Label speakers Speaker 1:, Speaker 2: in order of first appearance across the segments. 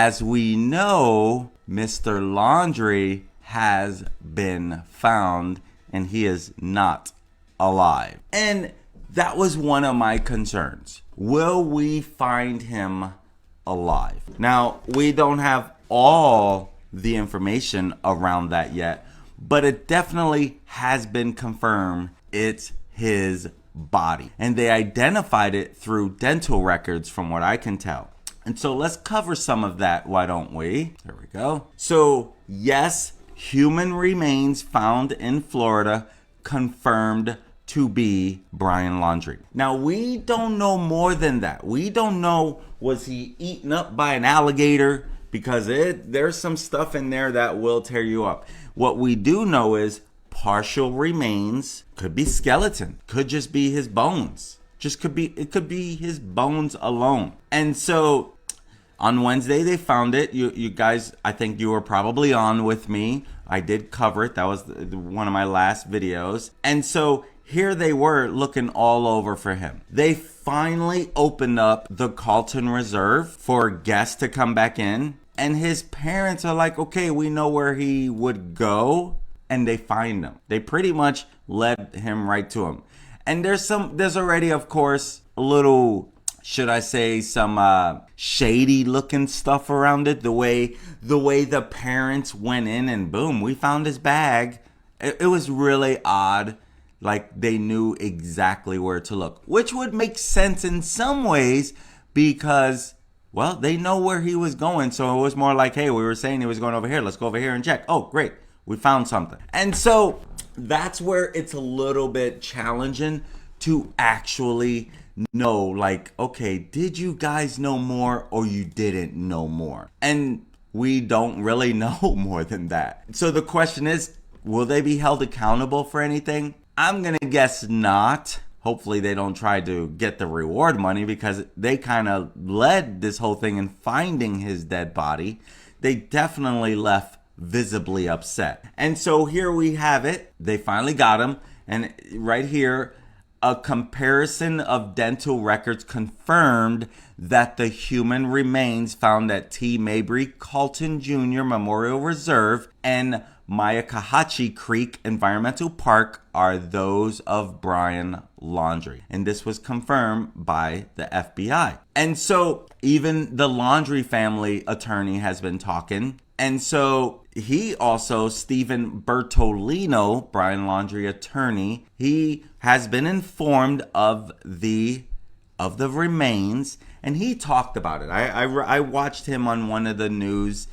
Speaker 1: as we know, Mr. Laundrie has been found and he is not alive. And that was one of my concerns. Will we find him alive? Now, we don't have all the information around that yet, but it definitely has been confirmed it's his body. And they identified it through dental records from what I can tell. And so let's cover some of that, why don't we? There we go. So yes, human remains found in Florida confirmed to be Brian Laundrie. Now, we don't know more than that. We don't know, was he eaten up by an alligator? Because there's some stuff in there that will tear you up. What we do know is partial remains, could be skeleton, could just be his bones. It could be his bones alone. And so on Wednesday, they found it. You guys, I think you were probably on with me. I did cover it. That was one of my last videos. And so here they were looking all over for him. They finally opened up the Carlton Reserve for guests to come back in. And his parents are like, okay, we know where he would go. And they find him. They pretty much led him right to him. And there's already, of course, a little, should I say, some shady looking stuff around it. The way the parents went in and boom, we found his bag. It was really odd. Like they knew exactly where to look, which would make sense in some ways because, well, they know where he was going. So it was more like, hey, we were saying he was going over here. Let's go over here and check. Oh, great. We found something. And so that's where it's a little bit challenging to actually know, like, okay, did you guys know more or you didn't know more? And we don't really know more than that. So the question is, will they be held accountable for anything? I'm going to guess not. Hopefully they don't try to get the reward money because they kind of led this whole thing in finding his dead body. They definitely left visibly upset. And so here we have it. They finally got him. And right here, a comparison of dental records confirmed that the human remains found at T. Mabry Carlton Jr. Memorial Reserve and Myakkahatchee Creek Environmental Park are those of Brian Laundrie. And this was confirmed by the FBI. And so even the Laundrie family attorney has been talking. And so he also, Stephen Bertolino, Brian Laundrie attorney, he has been informed of the remains, and he talked about it. I watched him on one of the news.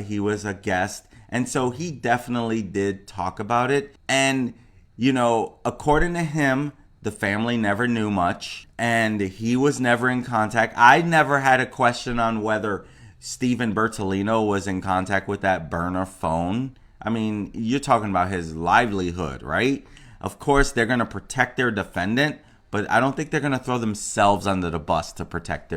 Speaker 1: He was a guest, and so he definitely did talk about it. And, you know, according to him, the family never knew much, and he was never in contact. I never had a question on whether Stephen Bertolino was in contact with that burner phone. I mean, you're talking about his livelihood, right? Of course, they're going to protect their defendant, but I don't think they're going to throw themselves under the bus to protect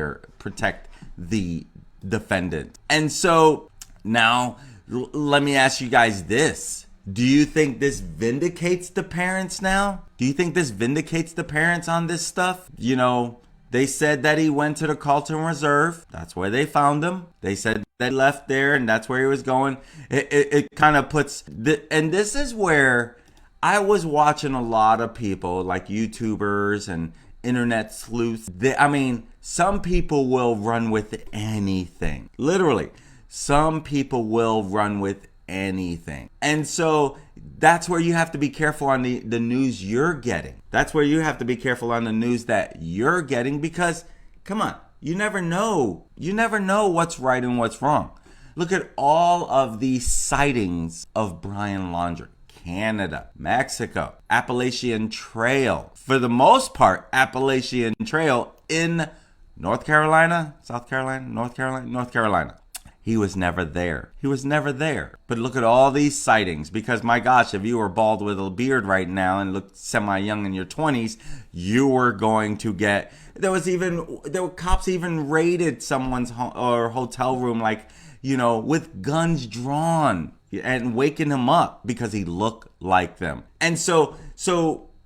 Speaker 1: the defendant. And so now let me ask you guys this. Do you think this vindicates the parents now? Do you think this vindicates the parents on this stuff? You know, they said that he went to the Carlton Reserve. That's where they found him. They said that he left there and that's where he was going. It kind of puts... And this is where I was watching a lot of people like YouTubers and internet sleuths. I mean, some people will run with anything. Literally, some people will run with anything. And so that's where you have to be careful on the news you're getting. That's where you have to be careful on the news that you're getting because, come on, you never know. You never know what's right and what's wrong. Look at all of these sightings of Brian Laundrie. Canada, Mexico, Appalachian Trail. For the most part, Appalachian Trail in North Carolina, South Carolina, North Carolina. He was never there. He was never there. But look at all these sightings because, my gosh, if you were bald with a beard right now and looked semi-young in your 20s, you were going to get... There were cops even raided someone's hotel room, like, you know, with guns drawn and waking him up because he looked like them. And so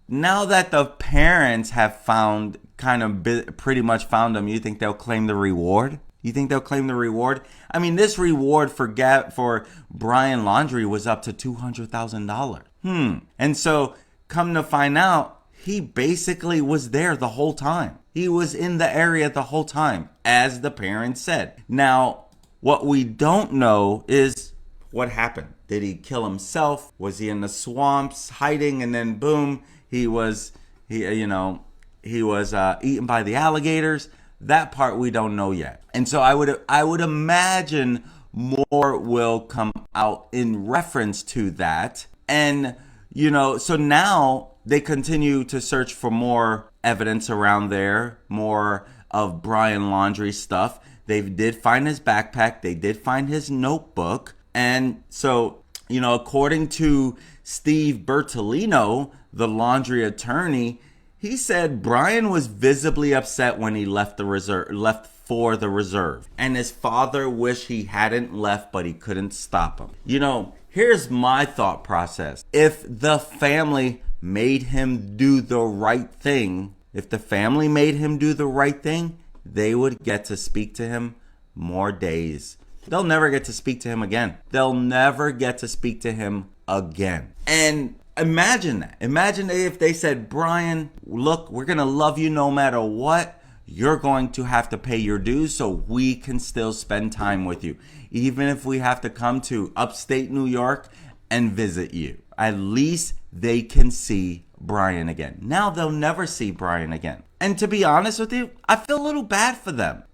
Speaker 1: now that the parents have pretty much found him, you think they'll claim the reward? You think they'll claim the reward? I mean, this reward for Brian Laundrie was up to $200,000. And so, come to find out, he basically was there the whole time. He was in the area the whole time, as the parents said. Now, what we don't know is what happened. Did he kill himself? Was he in the swamps hiding, and then boom, he was eaten by the alligators? That part we don't know yet. And so I would imagine more will come out in reference to that. And so now they continue to search for more evidence around there, more of Brian Laundrie stuff. They did find his backpack. They did find his notebook. And so, according to Steve Bertolino, the Laundrie attorney, he said Brian was visibly upset when he left for the reserve. And his father wished he hadn't left, but he couldn't stop him. Here's my thought process. If the family made him do the right thing, they would get to speak to him more days. They'll never get to speak to him again. And imagine that. Imagine if they said, Brian, look, we're going to love you no matter what. You're going to have to pay your dues so we can still spend time with you. Even if we have to come to upstate New York and visit you. At least they can see Brian again. Now they'll never see Brian again. And to be honest with you, I feel a little bad for them.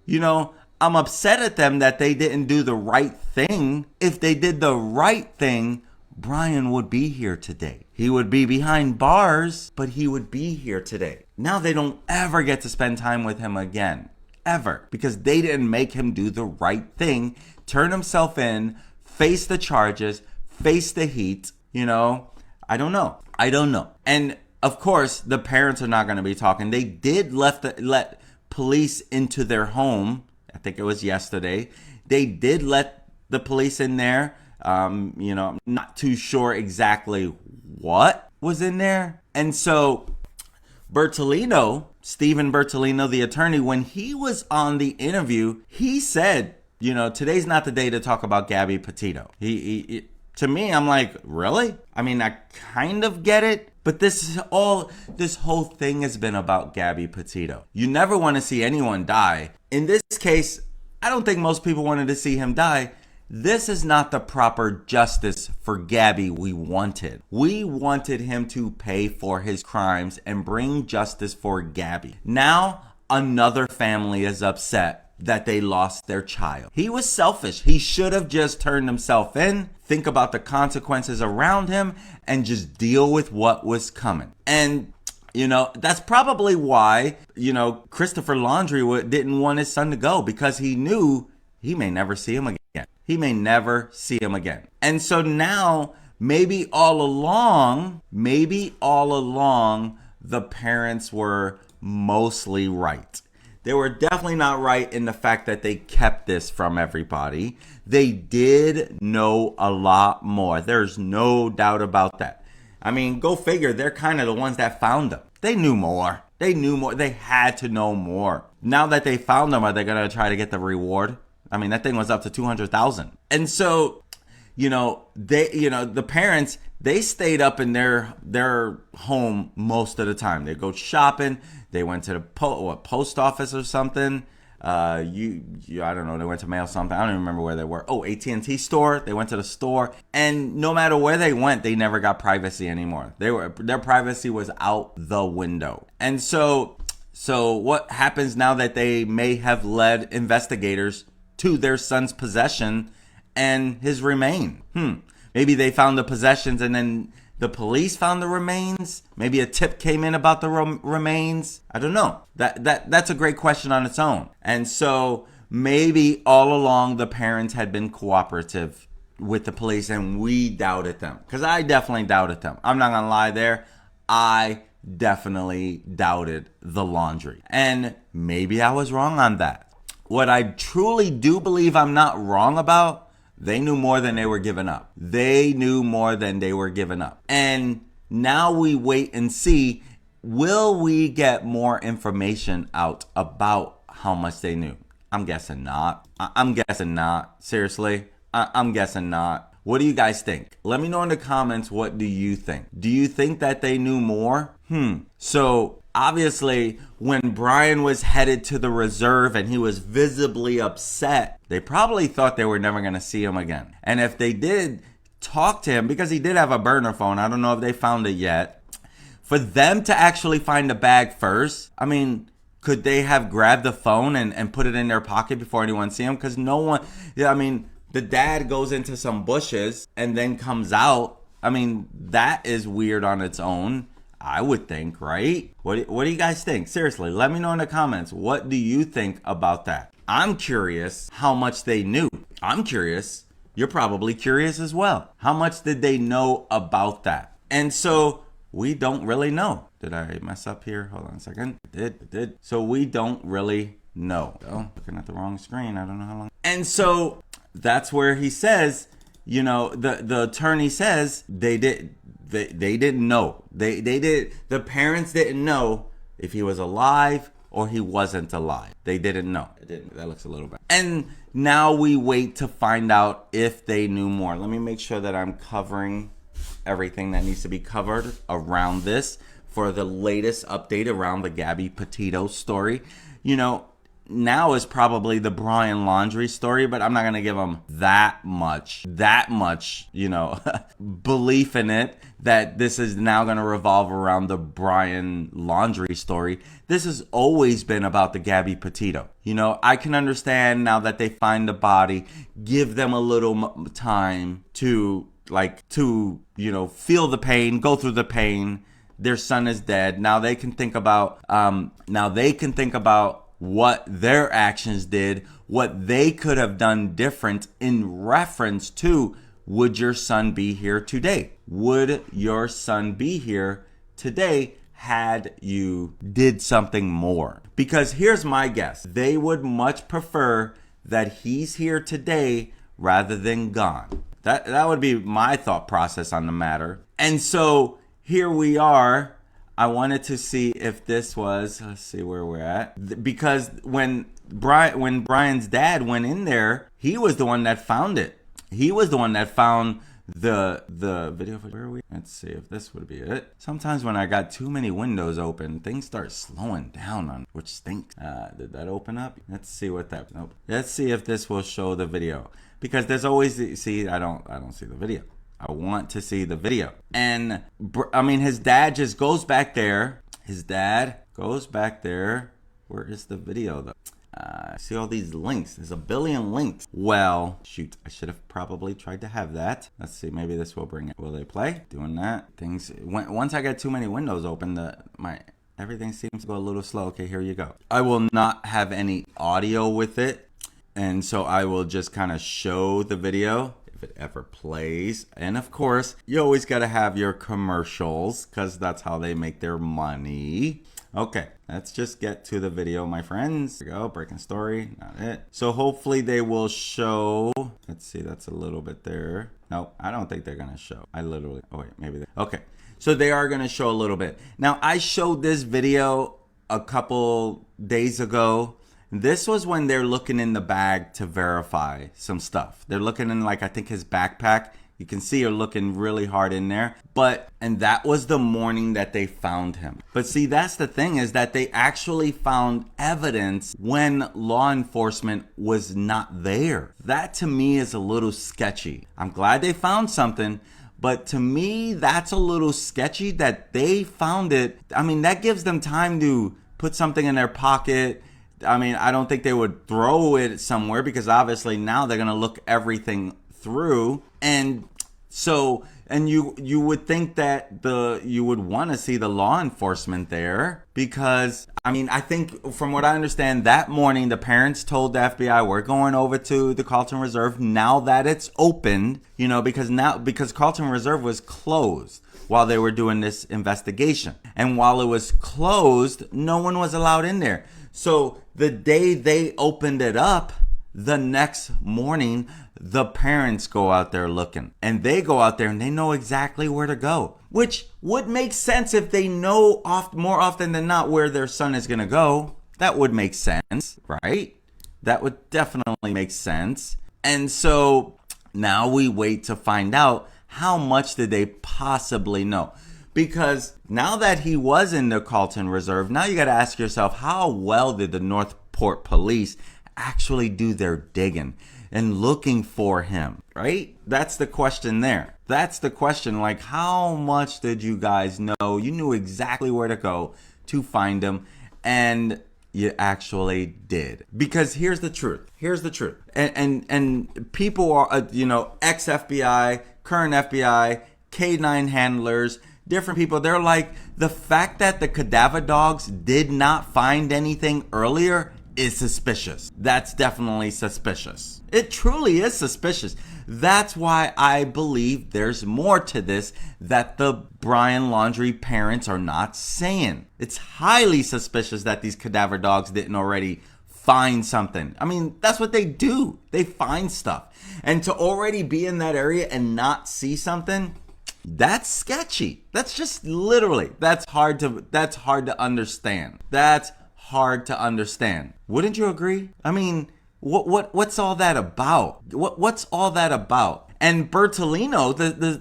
Speaker 1: I'm upset at them that they didn't do the right thing. If they did the right thing, Brian would be here today. He would be behind bars, but he would be here today. Now they don't ever get to spend time with him again. Ever. Because they didn't make him do the right thing, turn himself in, face the charges, face the heat. I don't know. And of course, the parents are not going to be talking. They did let police into their home. I think it was yesterday. They did let the police in there. I'm not too sure exactly what was in there. And so Stephen Bertolino, the attorney, when he was on the interview, he said, today's not the day to talk about Gabby Petito. To me, I'm like, really? I mean, I kind of get it. But this whole thing has been about Gabby Petito. You never want to see anyone die. In this case, I don't think most people wanted to see him die. This is not the proper justice for Gabby we wanted. We wanted him to pay for his crimes and bring justice for Gabby. Now, another family is upset that they lost their child. He was selfish. He should have just turned himself in, think about the consequences around him, and just deal with what was coming. And, that's probably why, Christopher Laundrie didn't want his son to go, because he knew he may never see him again. And so now, maybe all along, the parents were mostly right. They were definitely not right in the fact that they kept this from everybody. They did know a lot more. There's no doubt about that. I mean, go figure. They're kind of the ones that found them. They knew more. They had to know more. Now that they found them, are they going to try to get the reward? I mean, that thing was up to $200,000. And so, the parents, they stayed up in their home most of the time. They go shopping. They went to the post office or something. I don't know. They went to mail something. I don't even remember where they were. Oh, AT&T store. They went to the store, and no matter where they went, they never got privacy anymore. Their privacy was out the window. And so what happens now that they may have led investigators to their son's possession and his remain? Maybe they found the possessions and then the police found the remains. Maybe a tip came in about the remains. I don't know. That's a great question on its own. And so maybe all along the parents had been cooperative with the police and we doubted them. Because I definitely doubted them. I'm not going to lie there. I definitely doubted the Laundrie. And maybe I was wrong on that. What I truly do believe I'm not wrong about, they knew more than they were giving up. And now we wait and see, will we get more information out about how much they knew? I'm guessing not. I'm guessing not. Seriously, I'm guessing not. What do you guys think? Let me know in the comments, what do you think? Do you think that they knew more? So obviously, when Brian was headed to the reserve and he was visibly upset, they probably thought they were never going to see him again. And if they did talk to him, because he did have a burner phone, I don't know if they found it yet, for them to actually find the bag first, I mean, could they have grabbed the phone and put it in their pocket before anyone see him? Because no one, I mean, the dad goes into some bushes and then comes out. I mean, that is weird on its own, I would think, right? What do you guys think? Seriously, let me know in the comments. What do you think about that? I'm curious how much they knew. I'm curious. You're probably curious as well. How much did they know about that? And so we don't really know. Did I mess up here? Hold on a second. I did. So we don't really know. Oh, looking at the wrong screen. I don't know how long. And so that's where he says, you know, the attorney says they didn't know. The parents didn't know if he was alive or he wasn't alive. They didn't know. That looks a little bad. And now we wait to find out if they knew more. Let me make sure that I'm covering everything that needs to be covered around this for the latest update around the Gabby Petito story. You know, now is probably the Brian Laundrie story, but I'm not going to give them that much, you know, belief in it that this is now going to revolve around the Brian Laundrie story. This has always been about the Gabby Petito. You know, I can understand now that they find the body, give them a little time to, you know, feel the pain, go through the pain. Their son is dead. Now they can think about, what their actions did, what they could have done different in reference to, would your son be here today? Would your son be here today had you did something more? Because here's my guess. They would much prefer that he's here today rather than gone. That would be my thought process on the matter. And so here we are. I wanted to see if this was, let's see where we're at. Because when Brian's dad went in there, he was the one that found it. He was the one that found the video. Where are we? Let's see if this would be it. Sometimes when I got too many windows open, things start slowing down on, which stinks. Did that open up? Let's see what that, nope. Let's see if this will show the video. Because there's always, see, I don't see the video. I want to see the video. And I mean, his dad just goes back there. Where is the video though? See all these links. There's a billion links. Well, shoot. I should have probably tried to have that. Let's see. Maybe this will bring it. Will they play? Doing that. Once I get too many windows open, everything seems to go a little slow. Okay, here you go. I will not have any audio with it. And so I will just kind of show the video if it ever plays. And of course, you always got to have your commercials because that's how they make their money. Okay, let's just get to the video, my friends. Here we go, breaking story, not it. So hopefully they will show, let's see, that's a little bit there. Nope, I don't think they're gonna show. Oh wait, maybe they, okay. So they are gonna show a little bit. Now I showed this video a couple days ago. This was when they're looking in the bag to verify some stuff. They're looking in, like, I think his backpack. You can see her looking really hard in there. And that was the morning that they found him. But see, that's the thing, is that they actually found evidence when law enforcement was not there. That to me is a little sketchy. I'm glad they found something, but to me, that's a little sketchy that they found it. I mean, that gives them time to put something in their pocket. I mean, I don't think they would throw it somewhere because obviously now they're going to look everything through. And so, and you would think that you would want to see the law enforcement there because, I mean, I think from what I understand, that morning the parents told the FBI, we're going over to the Carlton Reserve now that it's opened, you know, because Carlton Reserve was closed while they were doing this investigation. And while it was closed, no one was allowed in there. So the day they opened it up, the next morning, the parents go out there looking. And they go out there and they know exactly where to go. Which would make sense if they know more often than not where their son is going to go. That would make sense, right? That would definitely make sense. And so now we wait to find out how much did they possibly know. Because now that he was in the Carlton Reserve, now you got to ask yourself, how well did the Northport police actually do their digging and looking for him, right? That's the question there. That's the question. Like, how much did you guys know? You knew exactly where to go to find him, and you actually did. Because here's the truth. Here's the truth. And people are, ex-FBI, current FBI, K9 handlers, different people, they're like, the fact that the cadaver dogs did not find anything earlier is suspicious. That's definitely suspicious. It truly is suspicious. That's why I believe there's more to this that the Brian Laundrie parents are not saying. It's highly suspicious that these cadaver dogs didn't already find something. I mean, that's what they do. They find stuff. And to already be in that area and not see something, that's sketchy. That's just literally, that's hard to understand. That's hard to understand. Wouldn't you agree? I mean, what's all that about? What's all that about? And Bertolino,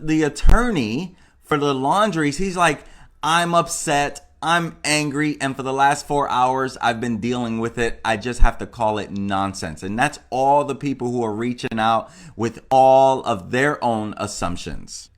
Speaker 1: the attorney for the Laundries, he's like, I'm upset, I'm angry, and for the last 4 hours I've been dealing with it. I just have to call it nonsense. And that's all the people who are reaching out with all of their own assumptions,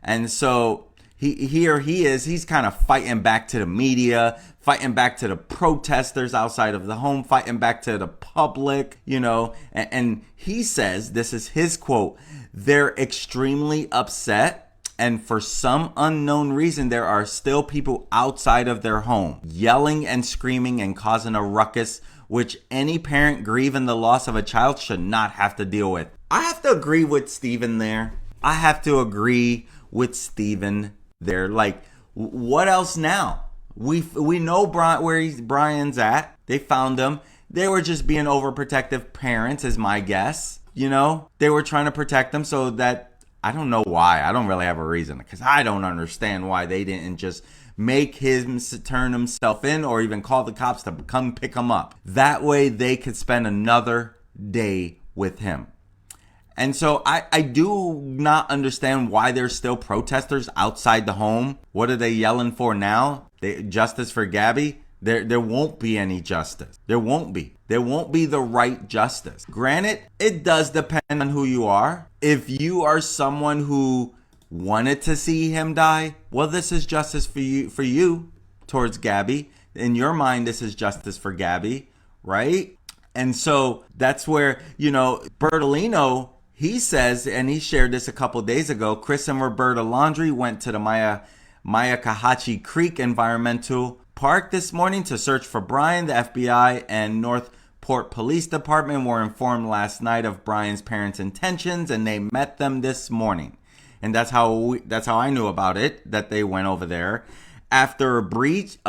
Speaker 1: And so he's kind of fighting back to the media, fighting back to the protesters outside of the home, fighting back to the public, and he says, this is his quote, they're extremely upset. And for some unknown reason, there are still people outside of their home yelling and screaming and causing a ruckus, which any parent grieving the loss of a child should not have to deal with. I have to agree with Steven there. I have to agree with Steven there. Like, what else now? We know Brian's at. They found him. They were just being overprotective parents, is my guess. They were trying to protect him so that, I don't know why. I don't really have a reason, because I don't understand why they didn't just make him turn himself in or even call the cops to come pick him up. That way they could spend another day with him. And so I do not understand why there's still protesters outside the home. What are they yelling for now? Justice for Gabby? There won't be any justice. There won't be. There won't be the right justice. Granted, it does depend on who you are. If you are someone who wanted to see him die, well, this is justice for you towards Gabby. In your mind, this is justice for Gabby, right? And so that's where, Bertolino, he says, and he shared this a couple days ago, Chris and Roberta Laundrie went to the Myakkahatchee Creek Environmental Park this morning to search for Brian. The FBI and Northport Police Department were informed last night of Brian's parents' intentions, and they met them this morning. And that's how I knew about it, that they went over there. After a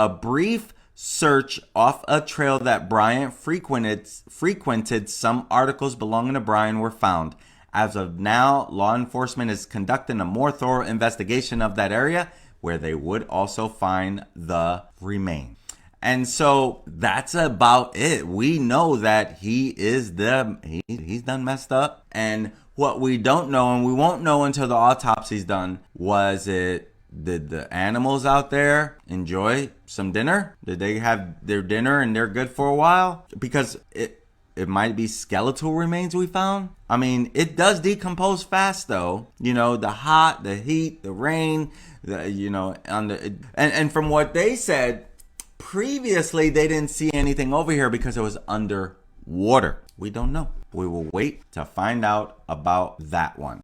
Speaker 1: brief search off a trail that Brian frequented, some articles belonging to Brian were found. As of now, law enforcement is conducting a more thorough investigation of that area, where they would also find the remains. And so that's about it. We know that he's done messed up. And what we don't know, and we won't know until the autopsy's done, did the animals out there enjoy some dinner? Did they have their dinner and they're good for a while? Because it might be skeletal remains we found. I mean, it does decompose fast though. The heat, the rain, and from what they said previously, they didn't see anything over here because it was underwater. We don't know. We will wait to find out about that one.